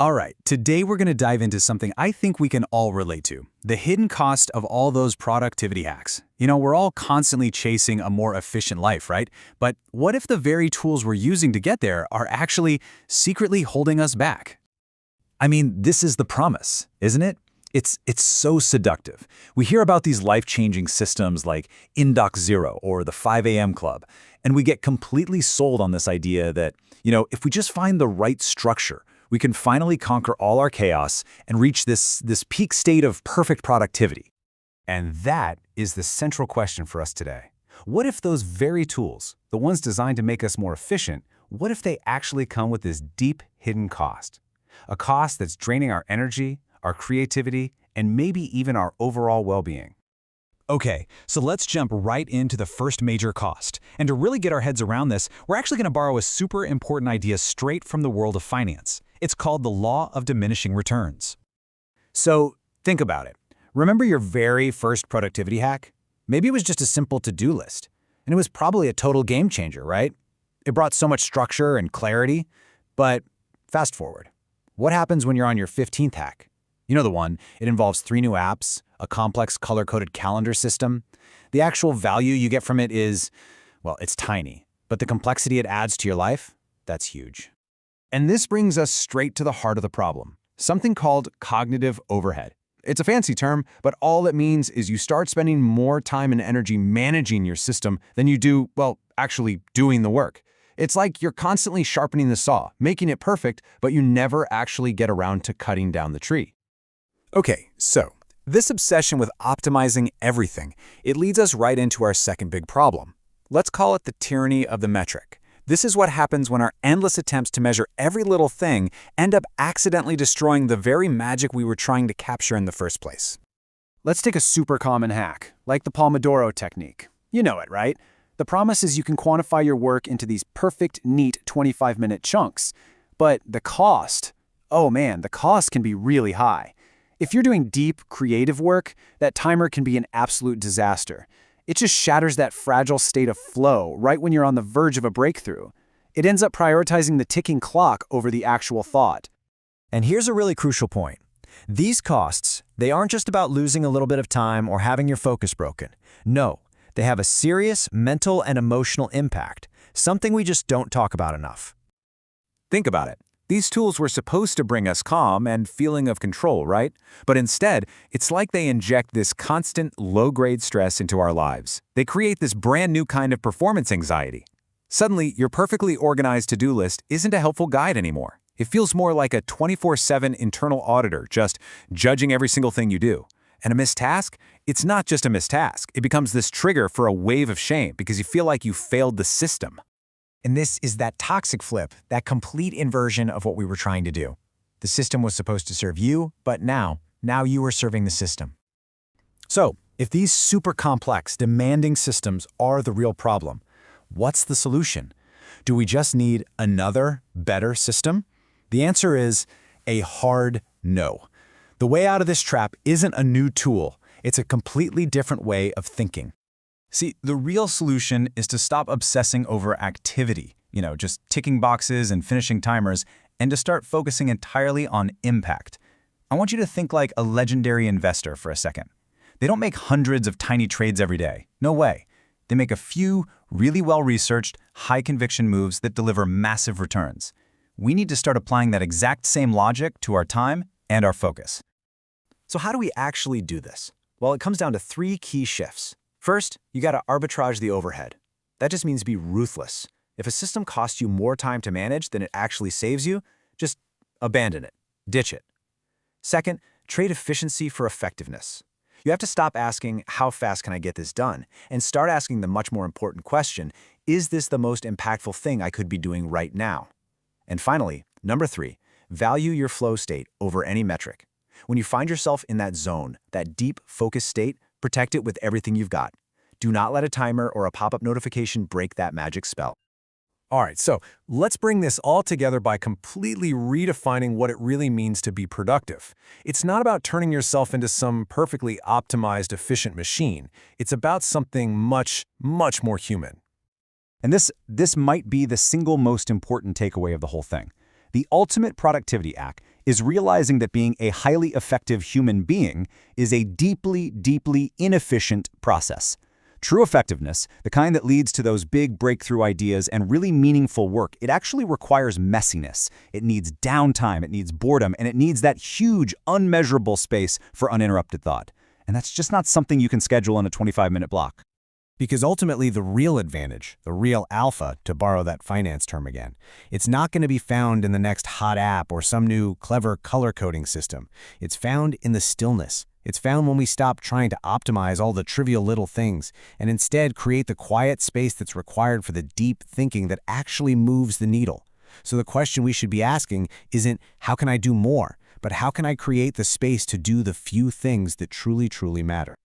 All right, today we're going to dive into something I think we can all relate to, the hidden cost of all those productivity hacks. We're all constantly chasing a more efficient life, right? But what if the very tools we're using to get there are actually secretly holding us back? I mean, this is the promise, isn't it? It's so seductive. We hear about these life-changing systems like Indoc Zero or the 5 a.m. Club, and we get completely sold on this idea that, if we just find the right structure, we can finally conquer all our chaos and reach this peak state of perfect productivity. And that is the central question for us today. What if those very tools, the ones designed to make us more efficient, what if they actually come with this deep, hidden cost? A cost that's draining our energy, our creativity, and maybe even our overall well-being. Okay, so let's jump right into the first major cost. And to really get our heads around this, we're actually going to borrow a super important idea straight from the world of finance. It's called the law of diminishing returns. So think about it. Remember your very first productivity hack? Maybe it was just a simple to-do list. And it was probably a total game changer, right? It brought so much structure and clarity. But fast forward. What happens when you're on your 15th hack? You know the one. It involves 3 new apps, a complex color-coded calendar system. The actual value you get from it is, well, it's tiny. But the complexity it adds to your life, that's huge. And this brings us straight to the heart of the problem, something called cognitive overhead. It's a fancy term, but all it means is you start spending more time and energy managing your system than you do, well, actually doing the work. It's like you're constantly sharpening the saw, making it perfect, but you never actually get around to cutting down the tree. Okay, so this obsession with optimizing everything, it leads us right into our second big problem. Let's call it the tyranny of the metric. This is what happens when our endless attempts to measure every little thing end up accidentally destroying the very magic we were trying to capture in the first place. Let's take a super common hack, like the Pomodoro Technique. You know it, right? The promise is you can quantify your work into these perfect, neat 25-minute chunks. But the cost, oh man, the cost can be really high. If you're doing deep, creative work, that timer can be an absolute disaster. It just shatters that fragile state of flow right when you're on the verge of a breakthrough. It ends up prioritizing the ticking clock over the actual thought. And here's a really crucial point. These costs, they aren't just about losing a little bit of time or having your focus broken. No, they have a serious mental and emotional impact, something we just don't talk about enough. Think about it. These tools were supposed to bring us calm and feeling of control, right? But instead, it's like they inject this constant low-grade stress into our lives. They create this brand new kind of performance anxiety. Suddenly, your perfectly organized to-do list isn't a helpful guide anymore. It feels more like a 24/7 internal auditor, just judging every single thing you do. And a missed task? It's not just a missed task. It becomes this trigger for a wave of shame because you feel like you failed the system. And this is that toxic flip, that complete inversion of what we were trying to do. The system was supposed to serve you, but now you are serving the system. So, if these super complex, demanding systems are the real problem, what's the solution? Do we just need another, better system? The answer is a hard no. The way out of this trap isn't a new tool. It's a completely different way of thinking. See, the real solution is to stop obsessing over activity, just ticking boxes and finishing timers, and to start focusing entirely on impact. I want you to think like a legendary investor for a second. They don't make hundreds of tiny trades every day. No way. They make a few really well-researched, high-conviction moves that deliver massive returns. We need to start applying that exact same logic to our time and our focus. So how do we actually do this? Well, it comes down to 3 key shifts. First, you got to arbitrage the overhead. That just means be ruthless. If a system costs you more time to manage than it actually saves you, just abandon it. Ditch it. Second, trade efficiency for effectiveness. You have to stop asking, how fast can I get this done? And start asking the much more important question, is this the most impactful thing I could be doing right now? And finally, number 3, value your flow state over any metric. When you find yourself in that zone, that deep, focused state, protect it with everything you've got. Do not let a timer or a pop-up notification break that magic spell. All right, so let's bring this all together by completely redefining what it really means to be productive. It's not about turning yourself into some perfectly optimized, efficient machine. It's about something much, much more human. And this might be the single most important takeaway of the whole thing. The ultimate productivity hack is realizing that being a highly effective human being is a deeply, deeply inefficient process. True effectiveness, the kind that leads to those big breakthrough ideas and really meaningful work, it actually requires messiness. It needs downtime, it needs boredom, and it needs that huge, unmeasurable space for uninterrupted thought. And that's just not something you can schedule in a 25-minute block. Because ultimately the real advantage, the real alpha, to borrow that finance term again, it's not going to be found in the next hot app or some new clever color coding system. It's found in the stillness. It's found when we stop trying to optimize all the trivial little things and instead create the quiet space that's required for the deep thinking that actually moves the needle. So the question we should be asking isn't, how can I do more? But how can I create the space to do the few things that truly, truly matter?